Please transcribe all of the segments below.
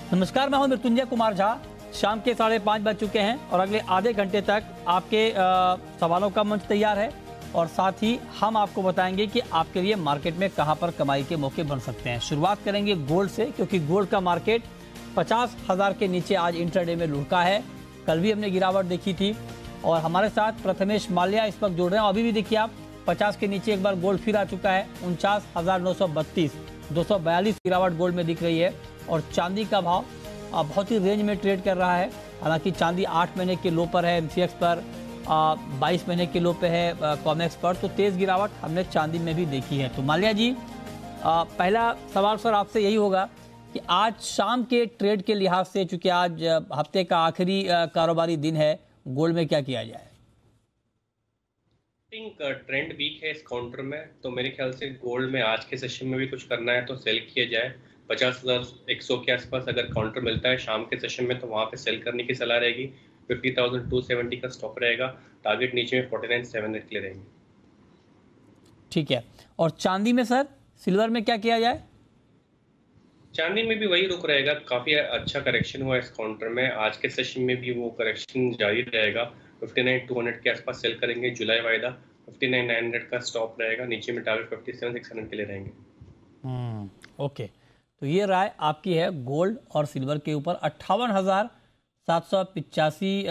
नमस्कार, मैं हूं मृत्युंजय कुमार झा। शाम के 5:30 बज चुके हैं और अगले आधे घंटे तक आपके सवालों का मंच तैयार है और साथ ही हम आपको बताएंगे कि आपके लिए मार्केट में कहां पर कमाई के मौके बन सकते हैं। शुरुआत करेंगे गोल्ड से, क्योंकि गोल्ड का मार्केट 50,000 के नीचे आज इंट्राडे में लुढ़का है। कल भी हमने गिरावट देखी थी और हमारे साथ प्रथमेश माल्या इस वक्त जुड़ रहे हैं। अभी भी देखिए आप 50 के नीचे एक बार गोल्ड फिर आ चुका है। 49,932, 242 गिरावट गोल्ड में दिख रही है। और चांदी का भाव बहुत ही रेंज में ट्रेड कर रहा है। हालांकि चांदी 8 महीने के लो पर है, एमसीएक्स पर 22 महीने के लो पे है, कॉमेक्स पर। तो तेज गिरावट हमने चांदी में भी देखी है। तो माल्या जी, पहला सवाल सर आपसे यही होगा कि आज शाम के ट्रेड के लिहाज से, चूंकि आज हफ्ते का आखिरी कारोबारी दिन है, गोल्ड में क्या किया जाए? ट्रेंड वीक है इस काउंटर में, तो मेरे ख्याल से गोल्ड में आज के सेशन में भी कुछ करना है तो सेल किया जाए। 50,100 के आसपास अगर काउंटर मिलता है शाम के सेशन में तो वहां पे सेल करने की सलाह रहेगी। 50,270 का स्टॉप रहेगा। टारगेट नीचे में 49,700 के लिए रहेंगे। ठीक है। और चांदी में सर, सिल्वर में क्या किया जाए? चांदी में भी वही रुक रहेगा। काफी अच्छा करेक्शन हुआ इस काउंटर में। आज के सेशन में भी वो करेक्शन जारी रहेगा। 59,200 के आसपास सेल करेंगे जुलाई वायदा। 59,900 का स्टॉप रहेगा। नीचे में टारगेट 57,600 के लिए रहेंगे। ओके, तो ये राय आपकी है गोल्ड और सिल्वर के ऊपर। 58,785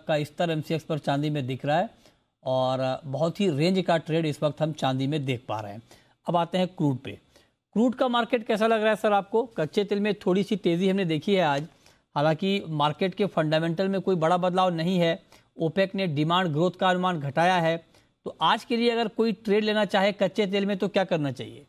का स्तर एमसीएक्स पर चांदी में दिख रहा है और बहुत ही रेंज का ट्रेड इस वक्त हम चांदी में देख पा रहे हैं। अब आते हैं क्रूड पे। क्रूड का मार्केट कैसा लग रहा है सर आपको? कच्चे तेल में थोड़ी सी तेजी हमने देखी है आज। हालांकि मार्केट के फंडामेंटल में कोई बड़ा बदलाव नहीं है। ओपेक ने डिमांड ग्रोथ का अनुमान घटाया है। तो आज के लिए अगर कोई ट्रेड लेना चाहे कच्चे तेल में तो क्या करना चाहिए?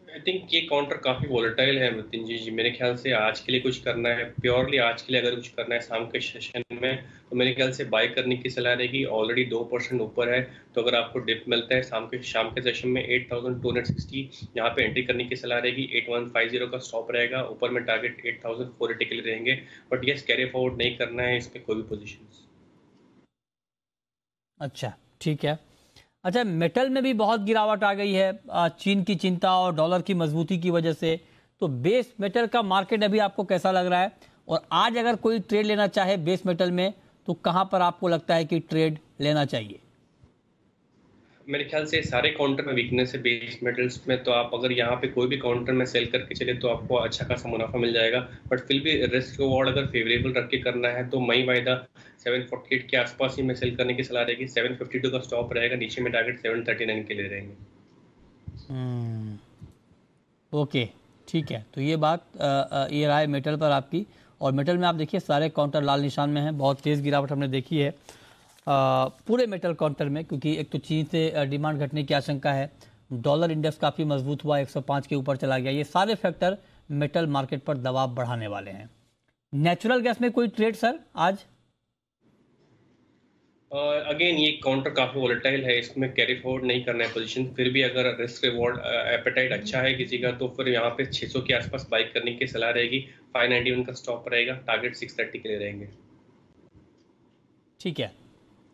आई थिंक ये काउंटर काफी वोलेटाइल है मृत्युंजय जी। मेरे ख्याल से आज के लिए कुछ करना है, प्योरली आज के लिए अगर कुछ करना है शाम के सेशन में, तो मेरे ख्याल से बाय करने की सलाह रहेगी। ऑलरेडी 2% ऊपर है, तो अगर आपको डिप मिलता है शाम के सेशन में 8,260 यहाँ पे एंट्री करने की सलाह रहेगी। 8,150 का स्टॉप रहेगा। ऊपर में टारगेट 8,480 के लिए रहेंगे। बट यस, कैरी फॉरवर्ड नहीं करना है इस पे कोई भी पोजिशन। अच्छा, ठीक है। अच्छा, मेटल में भी बहुत गिरावट आ गई है चीन की चिंता और डॉलर की मजबूती की वजह से। तो बेस मेटल का मार्केट अभी आपको कैसा लग रहा है? और आज अगर कोई ट्रेड लेना चाहे बेस मेटल में तो कहां पर आपको लगता है कि ट्रेड लेना चाहिए? मेरे ख्याल से सारे काउंटर में वीकनेस है बेस मेटल्स में। तो आप अगर यहाँ पे कोई भी काउंटर में सेल करके चले तो आपको अच्छा खासा मुनाफा मिल जाएगा। बट फिर भी रिस्क रिवॉर्ड अगर फेवरेबल रख के करना है तो मई वायदा 748 के आसपास ही में सेल करने की सलाह रहेगी। 752 का स्टॉप रहेगा। नीचे में टारगेट 739 के लिए रहेंगे। ओके, ठीक है। तो ये बात ये रहा है मेटल पर आपकी। और मेटल में आप देखिए सारे काउंटर लाल निशान में हैं। बहुत तेज़ गिरावट हमने देखी है पूरे मेटल काउंटर में, क्योंकि एक तो चीन से डिमांड घटने की आशंका है। डॉलर इंडेक्स काफ़ी मजबूत हुआ, 105 के ऊपर चला गया। ये सारे फैक्टर मेटल मार्केट पर दबाव बढ़ाने वाले हैं। नेचुरल गैस में कोई ट्रेड सर आज? अगेन ये काउंटर काफी वोलेटाइल है, इसमें कैरी फॉरवर्ड नहीं करना है पोजीशन। फिर भी अगर रिस्क रिवॉर्ड एपेटाइट अच्छा है किसी का तो फिर यहाँ पे 600 के आसपास बाई करने की सलाह रहेगी। 591 का स्टॉप रहेगा। टारगेट 630 के लिए रहेंगे। ठीक है।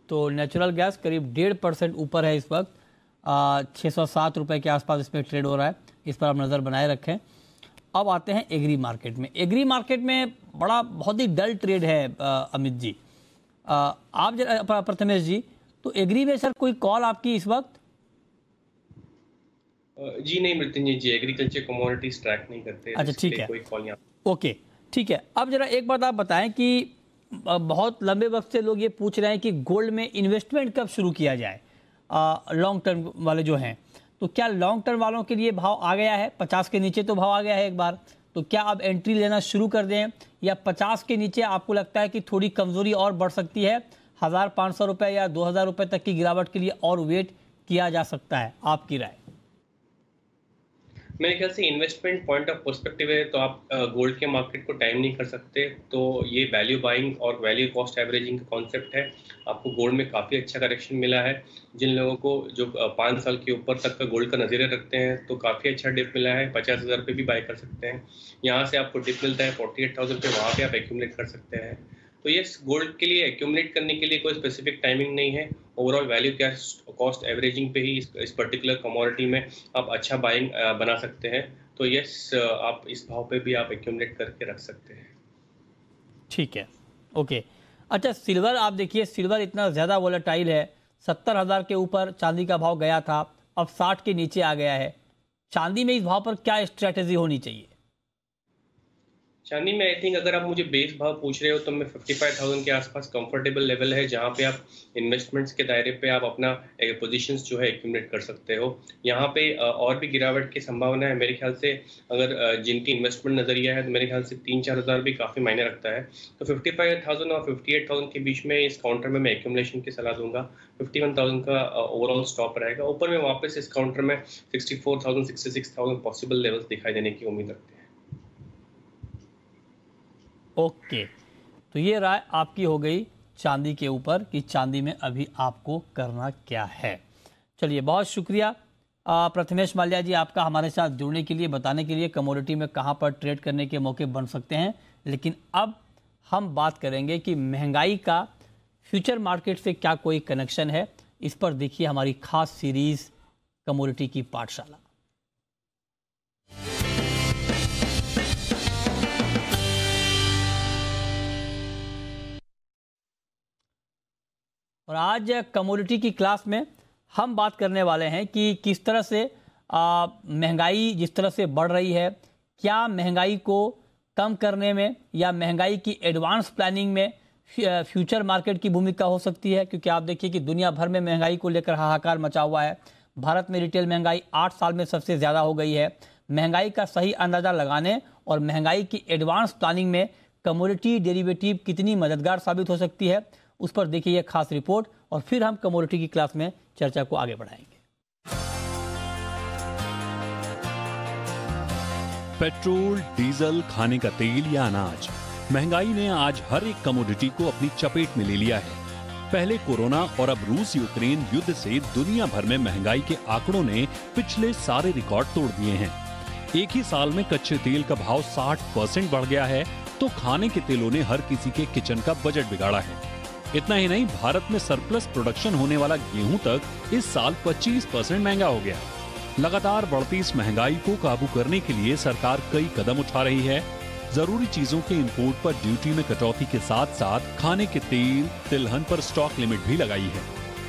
तो नेचुरल गैस करीब 1.5% ऊपर है इस वक्त। 607 रुपये के आसपास इसमें ट्रेड हो रहा है। इस पर आप नज़र बनाए रखें। अब आते हैं एग्री मार्केट में। एग्री मार्केट में बहुत ही डल ट्रेड है अमित जी। आप प्रथमेश जी, तो एग्री में सर कोई कॉल आपकी इस वक्त? जी नहीं मृत्युंजय जी, एग्रीकल्चर कमोडिटीज ट्रैक नहीं करते। अच्छा, ठीक है। कोई कॉल यहाँ। ओके, ठीक है। अब जरा एक बात आप बताएं कि बहुत लंबे वक्त से लोग ये पूछ रहे हैं कि गोल्ड में इन्वेस्टमेंट कब शुरू किया जाए, लॉन्ग टर्म वाले जो हैं। तो क्या लॉन्ग टर्म वालों के लिए भाव आ गया है? 50 के नीचे तो भाव आ गया है एक बार। तो क्या अब एंट्री लेना शुरू कर दें, या 50 के नीचे आपको लगता है कि थोड़ी कमजोरी और बढ़ सकती है? 1,500 रुपये या 2,000 रुपये तक की गिरावट के लिए और वेट किया जा सकता है? आपकी राय? मेरे ख्याल से इन्वेस्टमेंट पॉइंट ऑफ पर्सपेक्टिव है तो आप गोल्ड के मार्केट को टाइम नहीं कर सकते। तो ये वैल्यू बाइंग और वैल्यू कॉस्ट एवरेजिंग का कॉन्सेप्ट है। आपको गोल्ड में काफ़ी अच्छा करेक्शन मिला है। जिन लोगों को जो 5 साल के ऊपर तक का गोल्ड का नज़रिया रखते हैं तो काफ़ी अच्छा डिप मिला है। 50,000 पे भी बाय कर सकते हैं। यहाँ से आपको डिप मिलता है 48,000 पे, वहाँ पे आप एक्यूमुलेट कर सकते हैं। तो ये गोल्ड के लिए एक्यूमुलेट करने के लिए कोई स्पेसिफिक टाइमिंग नहीं है। ओवरऑल वैल्यू कॉस्ट एवरेजिंग पे ही इस पर्टिकुलर कमोडिटी में आप अच्छा बाइंग बना सकते हैं। तो यस, आप इस भाव पे भी आप एक्यूमुलेट करके रख सकते हैं। ठीक है, ओके। अच्छा, सिल्वर आप देखिए, सिल्वर इतना ज़्यादा वोलेटाइल है, 70,000 के ऊपर चांदी का भाव गया था, अब 60 के नीचे आ गया है। चांदी में इस भाव पर क्या स्ट्रैटेजी होनी चाहिए? चांदी में आई थिंक अगर आप मुझे बेस भाव पूछ रहे हो तो मैं 55,000 के आसपास कंफर्टेबल लेवल है, जहां पे आप इन्वेस्टमेंट्स के दायरे पे आप अपना पोजीशंस जो है एक्यूमुलेट कर सकते हो। यहाँ पे और भी गिरावट की संभावना है मेरे ख्याल से। अगर जिनकी इन्वेस्टमेंट नजरिया है तो मेरे ख्याल से 3-4 हज़ार भी काफ़ी मायने रखता है। तो 55,000 और 58,000 के बीच में इस काउंटर में मैं एक्यूमुलेशन की सलाह दूंगा। 51,000 का ओवरऑल स्टॉप रहेगा। ऊपर में वापस इस काउंटर में 64,000 66,000 पॉसिबल लेवल्स दिखाई देने की उम्मीद रखते हैं। ओके, तो ये राय आपकी हो गई चांदी के ऊपर कि चांदी में अभी आपको करना क्या है। चलिए, बहुत शुक्रिया प्रथमेश माल्या जी आपका हमारे साथ जुड़ने के लिए, बताने के लिए कमोडिटी में कहाँ पर ट्रेड करने के मौके बन सकते हैं। लेकिन अब हम बात करेंगे कि महंगाई का फ्यूचर मार्केट से क्या कोई कनेक्शन है। इस पर देखिए हमारी खास सीरीज कमोडिटी की पाठशाला। और आज कमोडिटी की क्लास में हम बात करने वाले हैं कि किस तरह से महंगाई जिस तरह से बढ़ रही है, क्या महंगाई को कम करने में या महंगाई की एडवांस प्लानिंग में फ्यूचर मार्केट की भूमिका हो सकती है। क्योंकि आप देखिए कि दुनिया भर में महंगाई को लेकर हाहाकार मचा हुआ है। भारत में रिटेल महंगाई 8 साल में सबसे ज़्यादा हो गई है। महंगाई का सही अंदाज़ा लगाने और महंगाई की एडवांस प्लानिंग में कमोडिटी डेरिवेटिव कितनी मददगार साबित हो सकती है, उस पर देखिए यह खास रिपोर्ट, और फिर हम कमोडिटी की क्लास में चर्चा को आगे बढ़ाएंगे। पेट्रोल, डीजल, खाने का तेल या अनाज, महंगाई ने आज हर एक कमोडिटी को अपनी चपेट में ले लिया है। पहले कोरोना और अब रूस यूक्रेन युद्ध से दुनिया भर में महंगाई के आंकड़ों ने पिछले सारे रिकॉर्ड तोड़ दिए हैं। एक ही साल में कच्चे तेल का भाव 60% बढ़ गया है, तो खाने के तेलों ने हर किसी के किचन का बजट बिगाड़ा है। इतना ही नहीं, भारत में सरप्लस प्रोडक्शन होने वाला गेहूं तक इस साल 25% महंगा हो गया। लगातार बढ़ती इस महंगाई को काबू करने के लिए सरकार कई कदम उठा रही है। जरूरी चीजों के इंपोर्ट पर ड्यूटी में कटौती के साथ साथ खाने के तेल, तिलहन पर स्टॉक लिमिट भी लगाई है।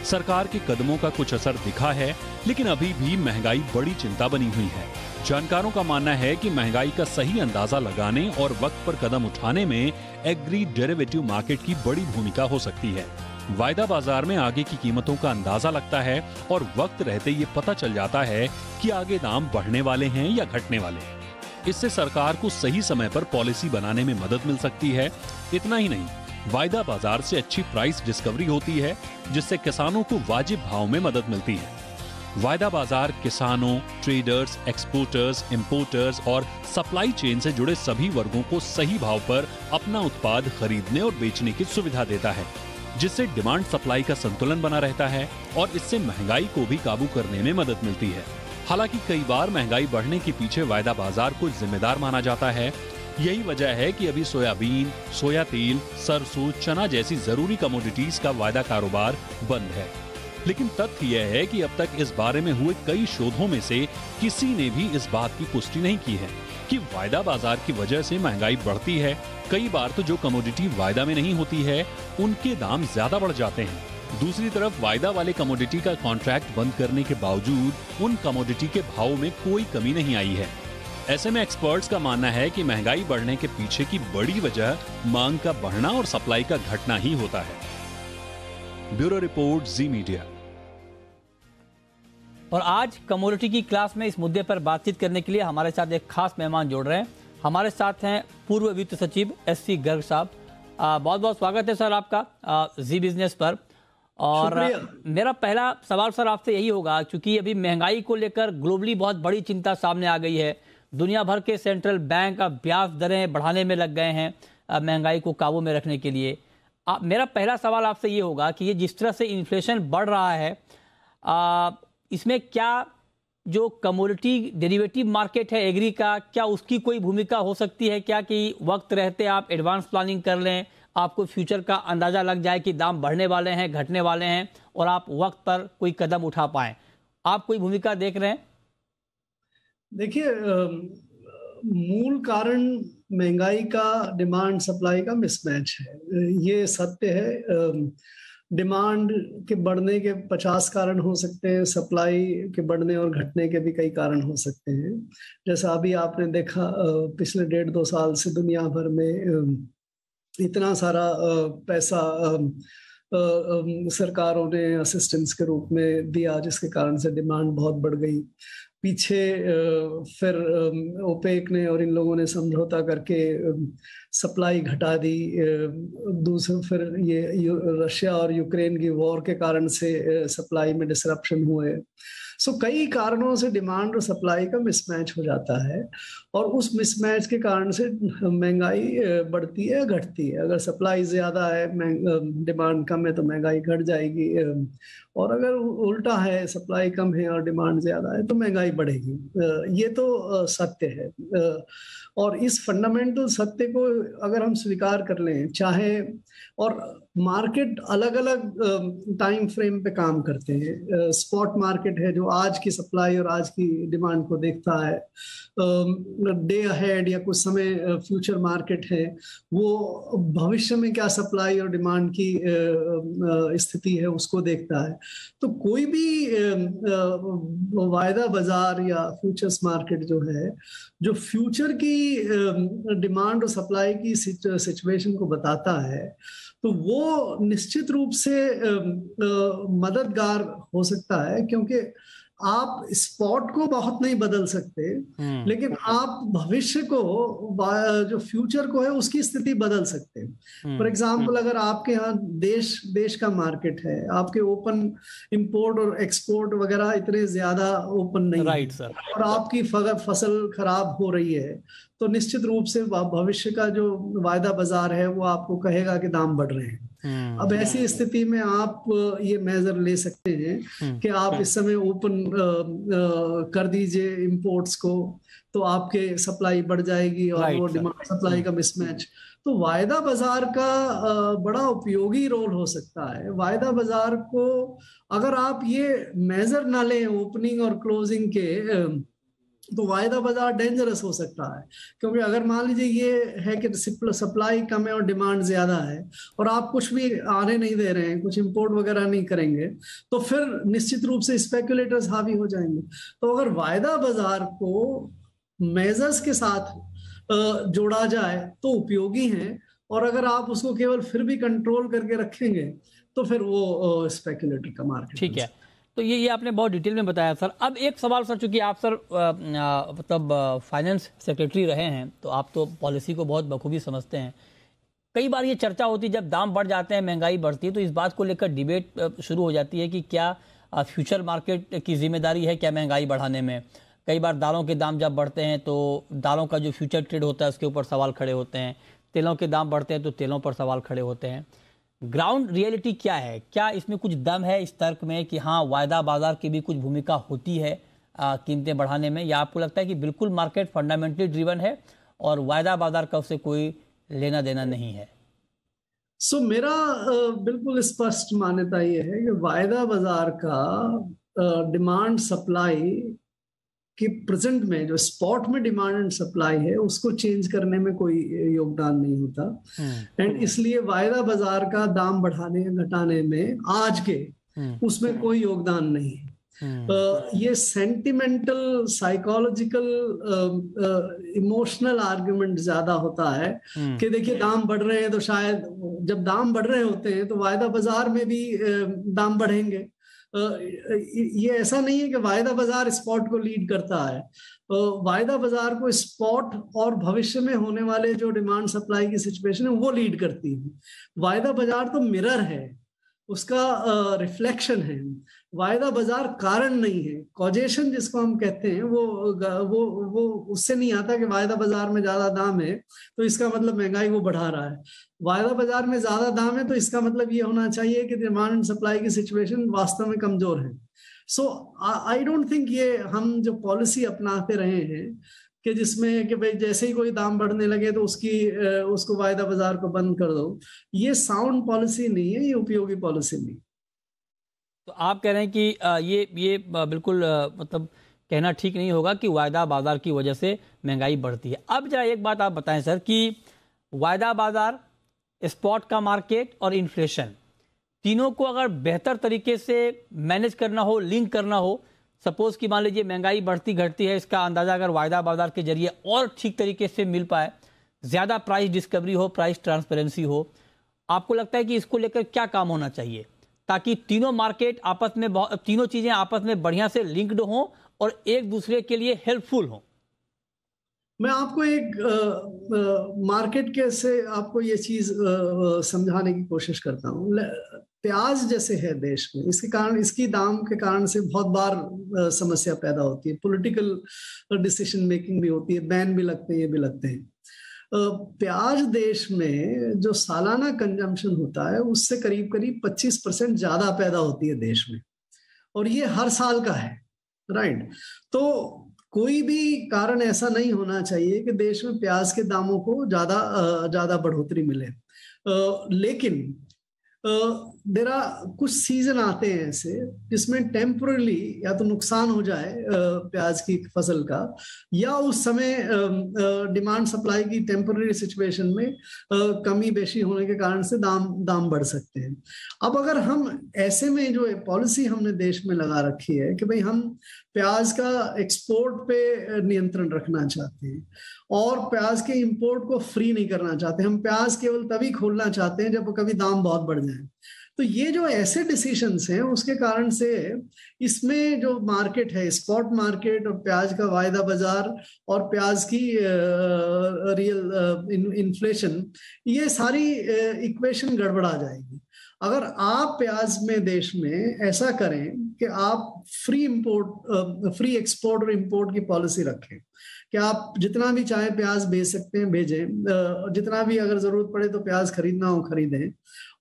सरकार के कदमों का कुछ असर दिखा है, लेकिन अभी भी महंगाई बड़ी चिंता बनी हुई है। जानकारों का मानना है कि महंगाई का सही अंदाजा लगाने और वक्त पर कदम उठाने में एग्री डेरिवेटिव मार्केट की बड़ी भूमिका हो सकती है। वायदा बाजार में आगे की कीमतों का अंदाजा लगता है और वक्त रहते ये पता चल जाता है कि आगे दाम बढ़ने वाले हैं या घटने वाले। इससे सरकार को सही समय पर पॉलिसी बनाने में मदद मिल सकती है। इतना ही नहीं, वायदा बाजार से अच्छी प्राइस डिस्कवरी होती है, जिससे किसानों को वाजिब भाव में मदद मिलती है। वायदा बाजार किसानों, ट्रेडर्स, एक्सपोर्टर्स, इंपोर्टर्स और सप्लाई चेन से जुड़े सभी वर्गों को सही भाव पर अपना उत्पाद खरीदने और बेचने की सुविधा देता है, जिससे डिमांड सप्लाई का संतुलन बना रहता है और इससे महंगाई को भी काबू करने में मदद मिलती है। हालांकि कई बार महंगाई बढ़ने के पीछे वायदा बाजार को जिम्मेदार माना जाता है। यही वजह है कि अभी सोयाबीन, सोया तेल, सरसों, चना जैसी जरूरी कमोडिटीज का वायदा कारोबार बंद है। लेकिन तथ्य यह है कि अब तक इस बारे में हुए कई शोधों में से किसी ने भी इस बात की पुष्टि नहीं की है कि वायदा बाजार की वजह से महंगाई बढ़ती है। कई बार तो जो कमोडिटी वायदा में नहीं होती है, उनके दाम ज्यादा बढ़ जाते हैं। दूसरी तरफ वायदा वाले कमोडिटी का कॉन्ट्रैक्ट बंद करने के बावजूद उन कमोडिटी के भाव में कोई कमी नहीं आई है। ऐसे में एक्सपर्ट्स का मानना है कि महंगाई बढ़ने के पीछे की बड़ी वजह मांग का बढ़ना और सप्लाई का घटना ही होता है। ब्यूरो रिपोर्ट, जी मीडिया। और आज कमोडिटी की क्लास में इस मुद्दे पर बातचीत करने के लिए हमारे साथ एक खास मेहमान जुड़ रहे हैं। हमारे साथ हैं पूर्व वित्त सचिव एस.सी. गर्ग साहब। बहुत बहुत स्वागत है सर आपका जी बिजनेस पर। और मेरा पहला सवाल सर आपसे यही होगा, क्योंकि अभी महंगाई को लेकर ग्लोबली बहुत बड़ी चिंता सामने आ गई है। दुनिया भर के सेंट्रल बैंक अब ब्याज दरें बढ़ाने में लग गए हैं महंगाई को काबू में रखने के लिए। मेरा पहला सवाल आपसे ये होगा कि ये जिस तरह से इन्फ्लेशन बढ़ रहा है, इसमें क्या जो कमोडिटी डेरिवेटिव मार्केट है एग्री का, क्या उसकी कोई भूमिका हो सकती है क्या, कि वक्त रहते आप एडवांस प्लानिंग कर लें, आपको फ्यूचर का अंदाजा लग जाए कि दाम बढ़ने वाले हैं, घटने वाले हैं, और आप वक्त पर कोई कदम उठा पाएं? आप कोई भूमिका देख रहे हैं? देखिए, मूल कारण महंगाई का डिमांड सप्लाई का मिसमैच है। ये सत्य है। डिमांड के बढ़ने के 50 कारण हो सकते हैं, सप्लाई के बढ़ने और घटने के भी कई कारण हो सकते हैं। जैसा अभी आपने देखा, पिछले 1.5-2 साल से दुनिया भर में इतना सारा पैसा सरकारों ने असिस्टेंस के रूप में दिया, जिसके कारण से डिमांड बहुत बढ़ गई। पीछे फिर ओपेक ने और इन लोगों ने समझौता करके सप्लाई घटा दी। दूसरा फिर ये रशिया और यूक्रेन की वॉर के कारण से सप्लाई में डिसरप्शन हुए। सो कई कारणों से डिमांड और सप्लाई का मिसमैच हो जाता है, और उस मिसमैच के कारण से महंगाई बढ़ती है, घटती है। अगर सप्लाई ज्यादा है, डिमांड कम है, तो महंगाई घट जाएगी। और अगर उल्टा है, सप्लाई कम है और डिमांड ज्यादा है, तो महंगाई बढ़ेगी। ये तो सत्य है। और इस फंडामेंटल सत्य को अगर हम स्वीकार कर लें, चाहे, और मार्केट अलग अलग टाइम फ्रेम पे काम करते हैं। स्पॉट मार्केट है जो आज की सप्लाई और आज की डिमांड को देखता है। डे अहेड या कुछ समय फ्यूचर मार्केट है, वो भविष्य में क्या सप्लाई और डिमांड की स्थिति है उसको देखता है। तो कोई भी वायदा बाजार या फ्यूचर्स मार्केट जो है, जो फ्यूचर की डिमांड और सप्लाई की सिचुएशन को बताता है, तो वो निश्चित रूप से मददगार हो सकता है। क्योंकि आप स्पॉट को बहुत नहीं बदल सकते, लेकिन आप भविष्य को, जो फ्यूचर को है, उसकी स्थिति बदल सकते हैं। फॉर एग्जाम्पल, अगर आपके यहाँ देश का मार्केट है, आपके ओपन इंपोर्ट और एक्सपोर्ट वगैरह इतने ज्यादा ओपन नहीं है, सर, और आपकी फसल खराब हो रही है, तो निश्चित रूप से भविष्य का जो वायदा बाजार है वो आपको कहेगा कि दाम बढ़ रहे हैं। अब ऐसी स्थिति में आप ये मेजर ले सकते हैं कि आप इस समय ओपन कर दीजिए इंपोर्ट्स को, तो आपके सप्लाई बढ़ जाएगी और वो डिमांड सप्लाई का मिसमैच। तो वायदा बाजार का बड़ा उपयोगी रोल हो सकता है। वायदा बाजार को अगर आप ये मेजर ना लें ओपनिंग और क्लोजिंग के, तो वायदा बाजार डेंजरस हो सकता है। क्योंकि अगर मान लीजिए ये है कि सप्लाई कम है और डिमांड ज्यादा है, और आप कुछ भी आने नहीं दे रहे हैं, कुछ इंपोर्ट वगैरह नहीं करेंगे, तो फिर निश्चित रूप से स्पेकुलेटर्स हावी हो जाएंगे। तो अगर वायदा बाजार को मेजर्स के साथ जोड़ा जाए तो उपयोगी है, और अगर आप उसको केवल फिर भी कंट्रोल करके रखेंगे, तो फिर वो स्पेकुलेटर का मार्केट। ठीक है, तो ये आपने बहुत डिटेल में बताया सर। अब एक सवाल सर, चूंकि आप सर मतलब फाइनेंस सेक्रेटरी रहे हैं, तो आप तो पॉलिसी को बहुत बखूबी समझते हैं। कई बार ये चर्चा होती है, जब दाम बढ़ जाते हैं, महंगाई बढ़ती है, तो इस बात को लेकर डिबेट शुरू हो जाती है कि क्या फ्यूचर मार्केट की जिम्मेदारी है क्या महंगाई बढ़ाने में। कई बार दालों के दाम जब बढ़ते हैं तो दालों का जो फ्यूचर ट्रेड होता है उसके ऊपर सवाल खड़े होते हैं। तेलों के दाम बढ़ते हैं तो तेलों पर सवाल खड़े होते हैं। ग्राउंड रियलिटी क्या है? क्या इसमें कुछ दम है इस तर्क में कि हाँ, वायदा बाजार की भी कुछ भूमिका होती है कीमतें बढ़ाने में, या आपको लगता है कि बिल्कुल मार्केट फंडामेंटली ड्रिवन है और वायदा बाजार का उससे कोई लेना देना नहीं है? मेरा बिल्कुल स्पष्ट मान्यता ये है कि वायदा बाजार का डिमांड सप्लाई कि प्रेजेंट में जो स्पॉट में डिमांड एंड सप्लाई है उसको चेंज करने में कोई योगदान नहीं होता। एंड इसलिए वायदा बाजार का दाम बढ़ाने घटाने में आज के उसमें कोई योगदान नहीं है। ये सेंटिमेंटल, साइकोलॉजिकल, इमोशनल आर्गुमेंट ज्यादा होता है कि देखिए दाम बढ़ रहे हैं, तो शायद जब दाम बढ़ रहे होते हैं तो वायदा बाजार में भी दाम बढ़ेंगे। ये ऐसा नहीं है कि वायदा बाजार स्पॉट को लीड करता है। वायदा बाजार को स्पॉट और भविष्य में होने वाले जो डिमांड सप्लाई की सिचुएशन है वो लीड करती है। वायदा बाजार तो मिरर है, उसका रिफ्लेक्शन है। वायदा बाजार कारण नहीं है। कॉजेशन जिसको हम कहते हैं वो उससे नहीं आता कि वायदा बाजार में ज्यादा दाम है तो इसका मतलब महंगाई वो बढ़ा रहा है। वायदा बाजार में ज्यादा दाम है तो इसका मतलब ये होना चाहिए कि डिमांड एंड सप्लाई की सिचुएशन वास्तव में कमजोर है। सो आई डोंट थिंक ये हम जो पॉलिसी अपनाते रहे हैं कि जिसमें कि भाई जैसे ही कोई दाम बढ़ने लगे तो उसको वायदा बाजार को बंद कर दो, ये साउंड पॉलिसी नहीं है, ये उपयोगी पॉलिसी नहीं। तो आप कह रहे हैं कि ये बिल्कुल मतलब कहना ठीक नहीं होगा कि वायदा बाजार की वजह से महंगाई बढ़ती है। अब जरा एक बात आप बताएं सर कि वायदा बाजार, स्पॉट का मार्केट और इन्फ्लेशन, तीनों को अगर बेहतर तरीके से मैनेज करना हो, लिंक करना हो, सपोज कि मान लीजिए महंगाई बढ़ती घटती है, इसका अंदाजा अगर वायदा बाजार के जरिए और ठीक तरीके से मिल पाए, ज़्यादा प्राइस डिस्कवरी हो, प्राइस ट्रांसपेरेंसी हो, आपको लगता है कि इसको लेकर क्या काम होना चाहिए ताकि तीनों मार्केट आपस में, तीनों चीज़ें आपस में बढ़िया से लिंक्ड हों और एक दूसरे के लिए हेल्पफुल हों? मैं आपको एक मार्केट के से आपको ये चीज समझाने की कोशिश करता हूँ। प्याज जैसे है देश में, इसके कारण, इसकी दाम के कारण से बहुत बार समस्या पैदा होती है, पॉलिटिकल डिसीजन मेकिंग भी होती है, बैन भी लगते हैं, ये भी लगते हैं। प्याज देश में जो सालाना कंजम्पशन होता है उससे करीब करीब 25% ज्यादा पैदा होती है देश में, और ये हर साल का है, राइट। तो कोई भी कारण ऐसा नहीं होना चाहिए कि देश में प्याज के दामों को ज्यादा बढ़ोतरी मिले। लेकिन कुछ सीजन आते हैं ऐसे जिसमें टेम्पोरली या तो नुकसान हो जाए प्याज की फसल का, या उस समय डिमांड सप्लाई की टेम्पोररी सिचुएशन में कमी बेशी होने के कारण से दाम बढ़ सकते हैं। अब अगर हम ऐसे में जो पॉलिसी हमने देश में लगा रखी है कि भाई हम प्याज का एक्सपोर्ट पे नियंत्रण रखना चाहते हैं और प्याज के इंपोर्ट को फ्री नहीं करना चाहते, हम प्याज केवल तभी खोलना चाहते हैं जब कभी दाम बहुत बढ़ जाए, तो ये जो ऐसे डिसीजंस हैं उसके कारण से इसमें जो मार्केट है, स्पॉट मार्केट और प्याज का वायदा बाजार और प्याज की रियल इन्फ्लेशन, ये सारी इक्वेशन गड़बड़ा जाएगी। अगर आप प्याज में देश में ऐसा करें कि आप फ्री एक्सपोर्ट और इंपोर्ट की पॉलिसी रखें कि आप जितना भी चाहे प्याज भेज सकते हैं, भेजें, जितना भी अगर जरूरत पड़े तो प्याज खरीदना हो खरीदें,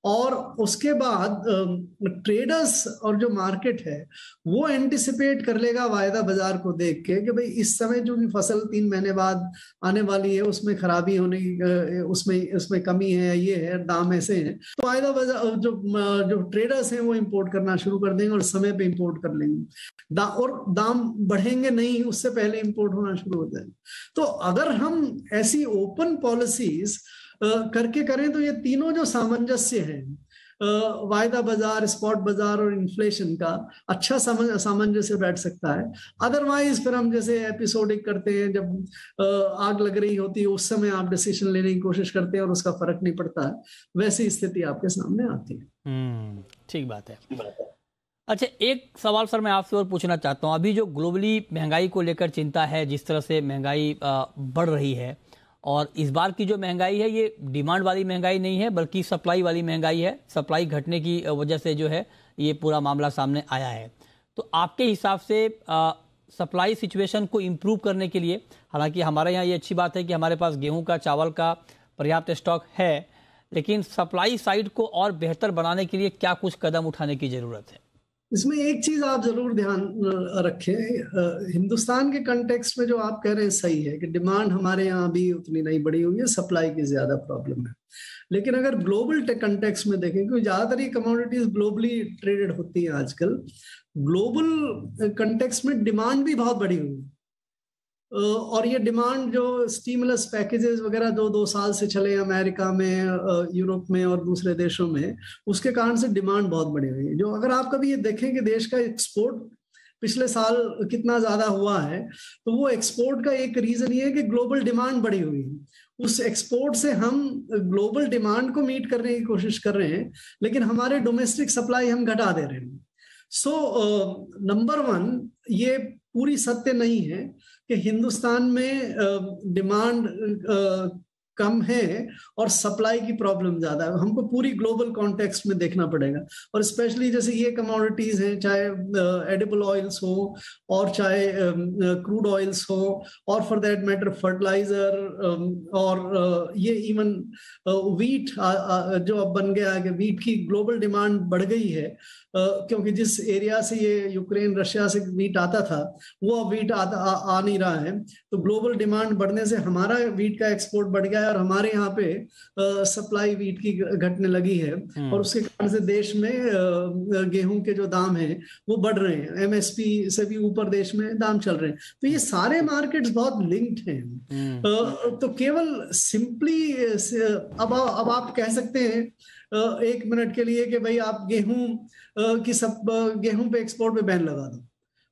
और उसके बाद ट्रेडर्स और जो मार्केट है वो एंटिसिपेट कर लेगा वायदा बाजार को देख के कि भाई इस समय जो भी फसल 3 महीने बाद आने वाली है उसमें खराबी होने की, उसमें कमी है, ये है, दाम ऐसे हैं, तो वायदा बाजार जो ट्रेडर्स हैं वो इंपोर्ट करना शुरू कर देंगे और समय पे इंपोर्ट कर लेंगे, और दाम बढ़ेंगे नहीं, उससे पहले इंपोर्ट होना शुरू हो जाएगा। तो अगर हम ऐसी ओपन पॉलिसीज करके करें तो ये तीनों जो सामंजस्य है, वायदा बाजार, स्पॉट बाजार और इन्फ्लेशन का, अच्छा सामंजस्य बैठ सकता है। अदरवाइज फिर हम जैसे एपिसोडिक करते हैं, जब आग लग रही होती है उस समय आप डिसीजन लेने की कोशिश करते हैं और उसका फर्क नहीं पड़ता है, वैसी स्थिति आपके सामने आती है। ठीक बात है। अच्छा, एक सवाल सर मैं आपसे और पूछना चाहता हूँ। अभी जो ग्लोबली महंगाई को लेकर चिंता है, जिस तरह से महंगाई बढ़ रही है, और इस बार की जो महंगाई है ये डिमांड वाली महंगाई नहीं है बल्कि सप्लाई वाली महंगाई है, सप्लाई घटने की वजह से जो है ये पूरा मामला सामने आया है। तो आपके हिसाब से सप्लाई सिचुएशन को इम्प्रूव करने के लिए, हालांकि हमारे यहाँ ये अच्छी बात है कि हमारे पास गेहूं का, चावल का पर्याप्त स्टॉक है, लेकिन सप्लाई साइड को और बेहतर बनाने के लिए क्या कुछ कदम उठाने की जरूरत है? इसमें एक चीज आप जरूर ध्यान रखें, हिंदुस्तान के कंटेक्स्ट में जो आप कह रहे हैं सही है कि डिमांड हमारे यहाँ भी उतनी नहीं बढ़ी हुई है, सप्लाई की ज्यादा प्रॉब्लम है। लेकिन अगर ग्लोबल कंटेक्स्ट में देखें, क्योंकि ज्यादातर ये कमोडिटीज ग्लोबली ट्रेडेड होती हैं आजकल, ग्लोबल कंटेक्स्ट में डिमांड भी बहुत बढ़ी हुई है, और ये डिमांड जो स्टिमुलस पैकेजेस वगैरह 2 साल से चले अमेरिका में, यूरोप में और दूसरे देशों में, उसके कारण से डिमांड बहुत बढ़ी हुई है। जो अगर आप कभी ये देखें कि देश का एक्सपोर्ट पिछले साल कितना ज्यादा हुआ है, तो वो एक्सपोर्ट का एक रीजन ये है कि ग्लोबल डिमांड बढ़ी हुई है। उस एक्सपोर्ट से हम ग्लोबल डिमांड को मीट करने की कोशिश कर रहे हैं, लेकिन हमारे डोमेस्टिक सप्लाई हम घटा दे रहे हैं। सो नंबर 1, ये पूरी सत्य नहीं है कि हिंदुस्तान में डिमांड कम है और सप्लाई की प्रॉब्लम ज्यादा है। हमको पूरी ग्लोबल कॉन्टेक्स्ट में देखना पड़ेगा, और स्पेशली जैसे ये कमोडिटीज हैं, चाहे एडिबल ऑयल्स हो और चाहे क्रूड ऑयल्स हो, और फॉर दैट मैटर फर्टिलाइजर, और ये इवन वीट जो अब बन गया है कि वीट की ग्लोबल डिमांड बढ़ गई है, क्योंकि जिस एरिया से ये यूक्रेन रशिया से वीट आता था वो अब वीट आ नहीं रहा है, तो ग्लोबल डिमांड बढ़ने से हमारा वीट का एक्सपोर्ट बढ़ गया है, है और हमारे यहाँ पे सप्लाई वीट की घटने लगी है और उसके कारण से देश में गेहूं के जो दाम हैं वो बढ़ रहे हैं, एमएसपी से भी ऊपर देश में दाम चल रहे हैं। तो ये सारे मार्केट्स बहुत लिंक्ड हैं। तो केवल सिंपली अब आप कह सकते हैं 1 मिनट के लिए कि भाई आप गेहूं पे एक्सपोर्ट पे बैन लगा दो,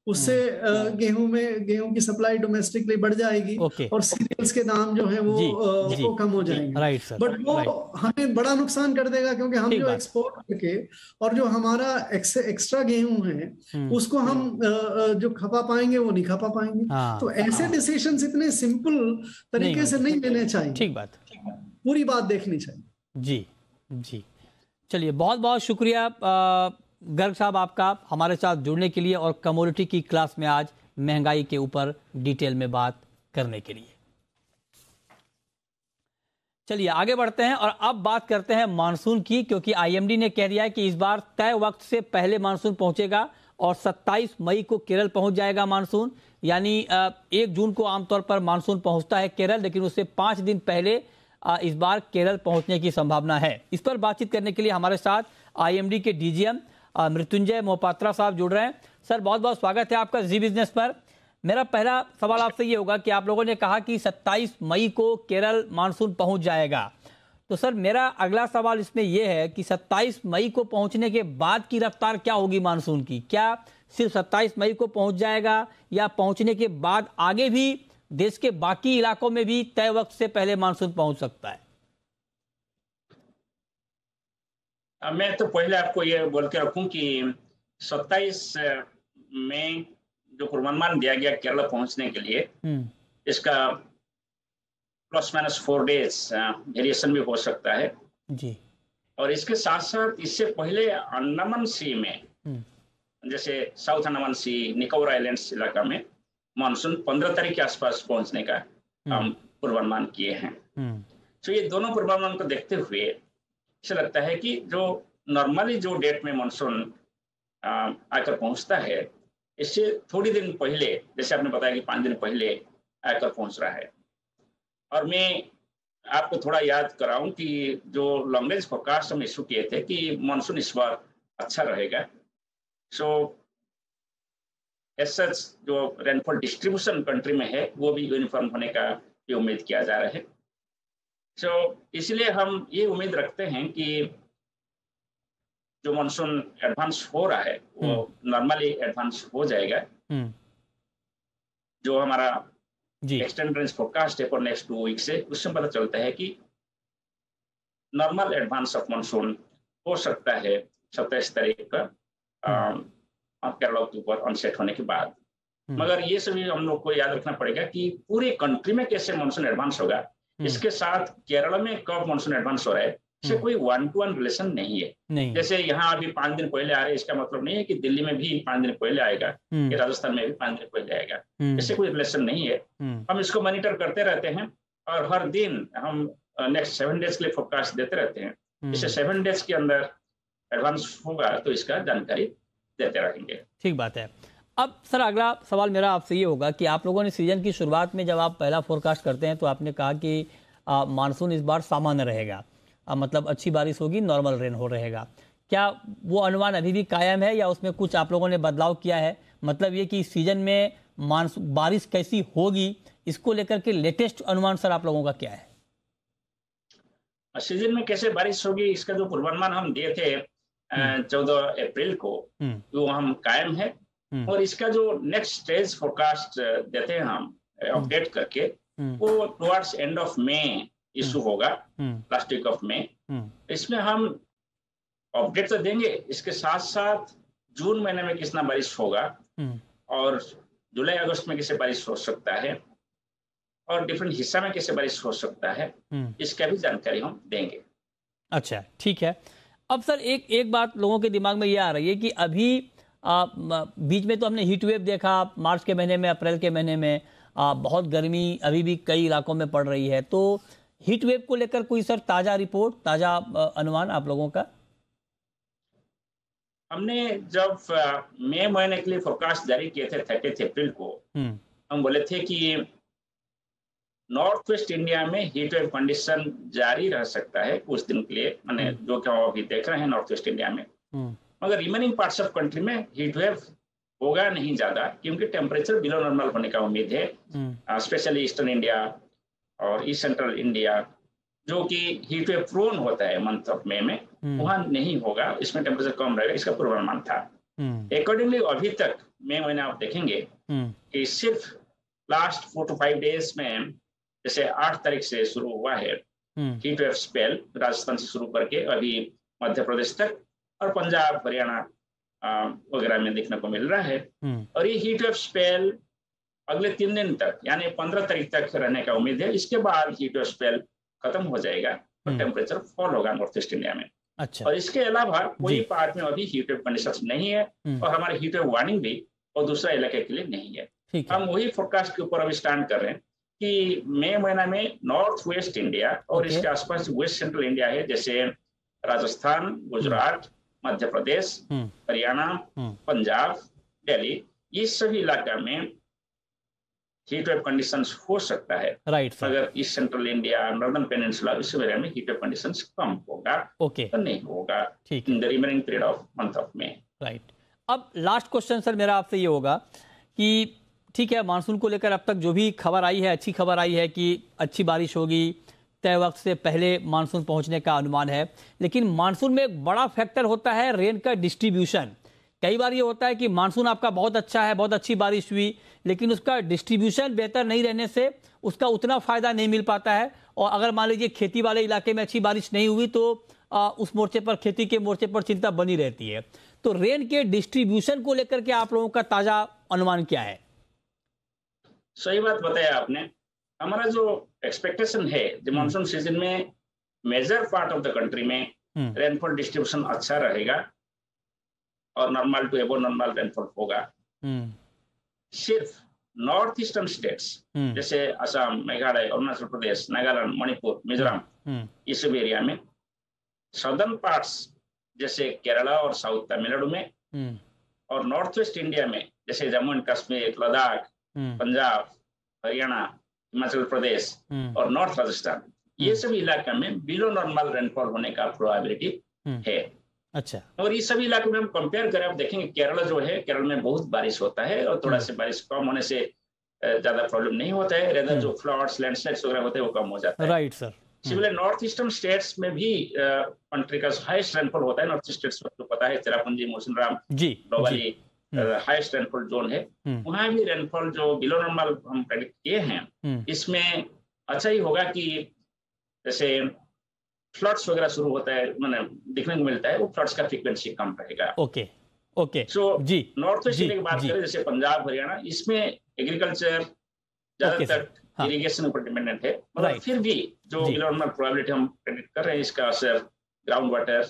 उससे गेहूं की सप्लाई डोमेस्टिकली बढ़ जाएगी और सीरियल्स के दाम जो है वो कम हो जाएंगे। राइट सर, बट वो हमें बड़ा नुकसान कर देगा, क्योंकि हम जो एक्सपोर्ट करके और जो हमारा एक्स्ट्रा गेहूं है उसको हम जो खपा पाएंगे वो नहीं खपा पाएंगे। तो ऐसे डिसीजंस इतने सिंपल तरीके से नहीं लेने चाहिए। ठीक बात, पूरी बात देखनी चाहिए। जी जी, चलिए बहुत बहुत शुक्रिया गर्ग साहब आपका हमारे साथ जुड़ने के लिए और कमोडिटी की क्लास में आज महंगाई के ऊपर डिटेल में बात करने के लिए। चलिए आगे बढ़ते हैं और अब बात करते हैं मानसून की, क्योंकि आईएमडी ने कह दिया है कि इस बार तय वक्त से पहले मानसून पहुंचेगा और 27 मई को केरल पहुंच जाएगा मानसून। यानी 1 जून को आमतौर पर मानसून पहुंचता है केरल, लेकिन उससे 5 दिन पहले इस बार केरल पहुंचने की संभावना है। इस पर बातचीत करने के लिए हमारे साथ आईएमडी के डीजीएम मृत्युंजय मोहपात्रा साहब जुड़ रहे हैं। सर बहुत बहुत स्वागत है आपका जी बिजनेस पर। मेरा पहला सवाल आपसे ये होगा कि आप लोगों ने कहा कि 27 मई को केरल मानसून पहुंच जाएगा, तो सर मेरा अगला सवाल इसमें यह है कि 27 मई को पहुंचने के बाद की रफ्तार क्या होगी मानसून की? क्या सिर्फ 27 मई को पहुंच जाएगा या पहुंचने के बाद आगे भी देश के बाकी इलाकों में भी तय वक्त से पहले मानसून पहुंच सकता है? मैं तो पहले आपको ये बोल के रखूं कि 27 में जो पूर्वानुमान दिया गया केरल पहुंचने के लिए, इसका ±4 डेज वेरिएशन भी हो सकता है जी। और इसके साथ साथ इससे पहले अंडमान सी में, जैसे साउथ अंडमान सी, निकोबार आइलैंड्स इलाका में मानसून 15 तारीख के आसपास पहुंचने का हम पूर्वानुमान किए हैं। तो ये दोनों पूर्वानुमान को देखते हुए ऐसा लगता है कि जो नॉर्मली जो डेट में मानसून आकर पहुंचता है, इससे थोड़ी दिन पहले, जैसे आपने बताया कि 5 दिन पहले आकर पहुंच रहा है। और मैं आपको थोड़ा याद कराऊं कि जो लॉन्ग रेंज फोरकास्ट हम इशू किए थे कि मानसून इस बार अच्छा रहेगा। सो एज सच जो रेनफॉल डिस्ट्रीब्यूशन कंट्री में है वो भी यूनिफॉर्म होने का भी उम्मीद किया जा रहा है। तो इसलिए हम ये उम्मीद रखते हैं कि जो मानसून एडवांस हो रहा है वो नॉर्मली एडवांस हो जाएगा। जो हमारा एक्सटेंड रेंज फोरकास्ट है फॉर नेक्स्ट 2 वीक से, उससे पता चलता है कि नॉर्मल एडवांस ऑफ मानसून हो सकता है 27 तारीख का केरला के ऊपर ऑनसेट होने के बाद। मगर ये सभी हम लोग को याद रखना पड़ेगा कि पूरे कंट्री में कैसे मानसून एडवांस होगा, इसके साथ केरला में कब मानसून एडवांस हो रहा है, इससे कोई 1-to-1 रिलेशन नहीं है। जैसे यहाँ अभी 5 दिन पहले आ रहे हैं, इसका मतलब नहीं है कि दिल्ली में भी 5 दिन पहले आएगा या राजस्थान में भी 5 दिन पहले आएगा। इससे कोई रिलेशन नहीं है। हम इसको मॉनिटर करते रहते हैं और हर दिन हम नेक्स्ट 7 डेज के लिए फोरकास्ट देते रहते हैं। इससे 7 डेज के अंदर एडवांस होगा तो इसका जानकारी देते रहेंगे। ठीक बात है। अब सर अगला सवाल मेरा आपसे ये होगा कि आप लोगों ने सीजन की शुरुआत में जब आप पहला फोरकास्ट करते हैं तो आपने कहा कि मानसून इस बार सामान्य रहेगा, मतलब अच्छी बारिश होगी, नॉर्मल रेन हो रहेगा। क्या वो अनुमान अभी भी कायम है या उसमें कुछ आप लोगों ने बदलाव किया है? मतलब ये कि इस सीजन में बारिश कैसी होगी, इसको लेकर के लेटेस्ट अनुमान सर आप लोगों का क्या है? सीजन में कैसे बारिश होगी इसका जो पूर्वानुमान हम दिए थे 14 अप्रैल को, वो हम कायम है। और इसका जो नेक्स्ट स्टेज फोरकास्ट देते हैं हम अपडेट करके, वो towards end of May issue होगा, लास्ट वीक ऑफ मई। इसमें हम अपडेट तो देंगे, इसके साथ साथ जून महीने में कितना बारिश होगा और जुलाई अगस्त में कैसे बारिश हो सकता है और डिफरेंट हिस्सा में कैसे बारिश हो सकता है, इसका भी जानकारी हम देंगे। अच्छा ठीक है। अब सर एक बात लोगों के दिमाग में ये आ रही है कि अभी बीच में तो हमने हीट वेव देखा मार्च के महीने में, अप्रैल के महीने में बहुत गर्मी अभी भी कई इलाकों में पड़ रही है। तो हीट वेव को लेकर कोई सर ताजा रिपोर्ट, ताजा अनुमान आप लोगों का? हमने जब मई महीने के लिए फोरकास्ट जारी किए थे 30 अप्रैल को, हम बोले थे कि नॉर्थ वेस्ट इंडिया में हीट वेव कंडीशन जारी रह सकता है कुछ दिन के लिए, मैंने जो कि हम अभी देख रहे हैं नॉर्थ वेस्ट इंडिया में। मगर रिमेनिंग पार्ट्स ऑफ कंट्री में हीट वेव होगा नहीं ज्यादा, क्योंकि टेम्परेचर बिलो नॉर्मल होने का उम्मीद है। स्पेशली ईस्टर्न इंडिया और ईस्ट सेंट्रल इंडिया जो कि हीट वेव प्रोन होता है मंथ ऑफ मई में, वहां नहीं होगा, इसमें टेम्परेचर कम रहेगा, इसका पूर्वानुमान था। अकॉर्डिंगली अभी तक मई महीने आप देखेंगे कि सिर्फ लास्ट 4 to 5 डेज में, जैसे 8 तारीख से शुरू हुआ है हीट वेव स्पेल, राजस्थान से शुरू करके अभी मध्य प्रदेश तक और पंजाब हरियाणा वगैरह में देखने को मिल रहा है। और ये हीट वेव स्पेल अगले 3 दिन तक यानी 15 तारीख तक रहने का उम्मीद है। इसके बाद हीट वेव स्पेल खत्म हो जाएगा और टेम्परेचर फॉल होगा नॉर्थ ईस्ट इंडिया में। अच्छा। और इसके अलावा कोई पार्ट में अभी हीट वेव कंडीशंस नहीं है और हमारे हीट वेव वार्निंग भी और दूसरा इलाके के लिए नहीं है। हम वही फोरकास्ट के ऊपर अभी स्टैंड कर रहे हैं कि मई महीना में नॉर्थ वेस्ट इंडिया और इसके आसपास वेस्ट सेंट्रल इंडिया है, जैसे राजस्थान, गुजरात, मध्य प्रदेश, हरियाणा, पंजाब, दिल्ली, ये सभी इलाका में हीट वेव कंडीशंस हो सकता है। राइट। अगर east central India, northern peninsula, इस एरिया में हीट वेव कंडीशंस कम होगा, तो नहीं होगा in the remaining period of month of May. Right. अब लास्ट क्वेश्चन सर मेरा आपसे ये होगा कि ठीक है, मानसून को लेकर अब तक जो भी खबर आई है, अच्छी खबर आई है कि अच्छी बारिश होगी, तय वक्त से पहले मानसून पहुंचने का अनुमान है, लेकिन मानसून में एक बड़ा फैक्टर होता है रेन का डिस्ट्रीब्यूशन। कई बार ये होता है कि मानसून आपका बहुत अच्छा है, बहुत अच्छी बारिश हुई, लेकिन उसका डिस्ट्रीब्यूशन बेहतर नहीं रहने से उसका उतना फायदा नहीं मिल पाता है। और अगर मान लीजिए खेती वाले इलाके में अच्छी बारिश नहीं हुई तो उस मोर्चे पर, खेती के मोर्चे पर चिंता बनी रहती है। तो रेन के डिस्ट्रीब्यूशन को लेकर के आप लोगों का ताजा अनुमान क्या है? सही बात बताया आपने। हमारा जो एक्सपेक्टेशन है जो मानसून सीजन में major part of the country में रेनफॉल डिस्ट्रीब्यूशन अच्छा रहेगा और normal to above normal rainfall होगा। सिर्फ नॉर्थ ईस्टर्न स्टेट्स जैसे असम, मेघालय, अरुणाचल प्रदेश, नागालैंड, मणिपुर, मिजोरम, ये सब एरिया में, सदर्न पार्ट्स जैसे केरला और साउथ तमिलनाडु में, और नॉर्थ वेस्ट इंडिया में जैसे जम्मू एंड कश्मीर, लद्दाख, पंजाब, हरियाणा, हिमाचल प्रदेश और नॉर्थ राजस्थान, ये सभी इलाके में बिलो नॉर्मल रेनफॉल होने का प्रोबेबिलिटी है। अच्छा। और ये सभी इलाकों में हम कंपेयर करें, आप देखेंगे केरला जो है, केरल में बहुत बारिश होता है और थोड़ा सी बारिश कम होने से ज्यादा प्रॉब्लम नहीं होता है, रेदर जो फ्लड्स, लैंडस्लाइड्स वगैरह होते हैं वो कम हो जाता है। Right sir. Similar north eastern states में भी कंट्री का हाईएस्ट रेनफॉल होता है। नॉर्थ ईस्ट स्टेट्स को पता है, Cherrapunji, Mawsynram, globally highest rainfall zone है, वहां भी रेनफॉल जो बिलो नॉर्मल हम प्रेडिक्ट किए हैं, इसमें अच्छा ही होगा कि जैसे फ्लड्स वगैरह शुरू होता है, मैंने देखने को मिलता है, वो फ्लड्स का फ्रीक्वेंसी कम रहेगा। Okay okay. So north west India की बात करें, जैसे पंजाब, हरियाणा, इसमें एग्रीकल्चर ज्यादातर इरिगेशन पर डिपेंडेंट है, मगर फिर भी जो बिलो नॉर्मल प्रोबेबिलिटी हम प्रेडिक्ट कर रहे हैं, इसका असर ग्राउंड वाटर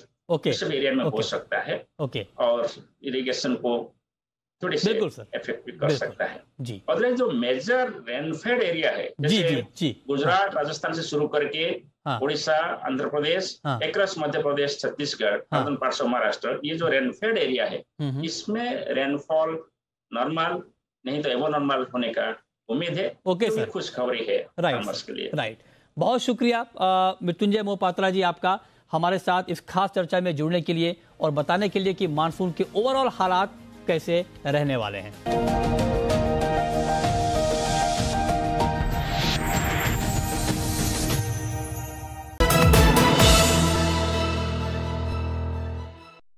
सब एरिया में हो सकता है और इरिगेशन को थोड़ी से इफेक्ट भी कर सकता है जी। और जो मेजर रेनफेड एरिया है, जैसे गुजरात, राजस्थान से शुरू करके Orissa, Andhra Pradesh, across Madhya Pradesh, Chhattisgarh, northern parts of Maharashtra, ये जो रेनफेड एरिया है, इसमें रेनफॉल नॉर्मल नहीं तो एबो नॉर्मल होने का उम्मीद है। ओके सर, खुशखबरी है फार्मर्स के लिए। राइट, बहुत शुक्रिया मृत्युंजय मोहपात्रा जी आपका हमारे साथ इस खास चर्चा में जुड़ने के लिए और बताने के लिए कि मानसून के ओवरऑल हालात कैसे रहने वाले हैं।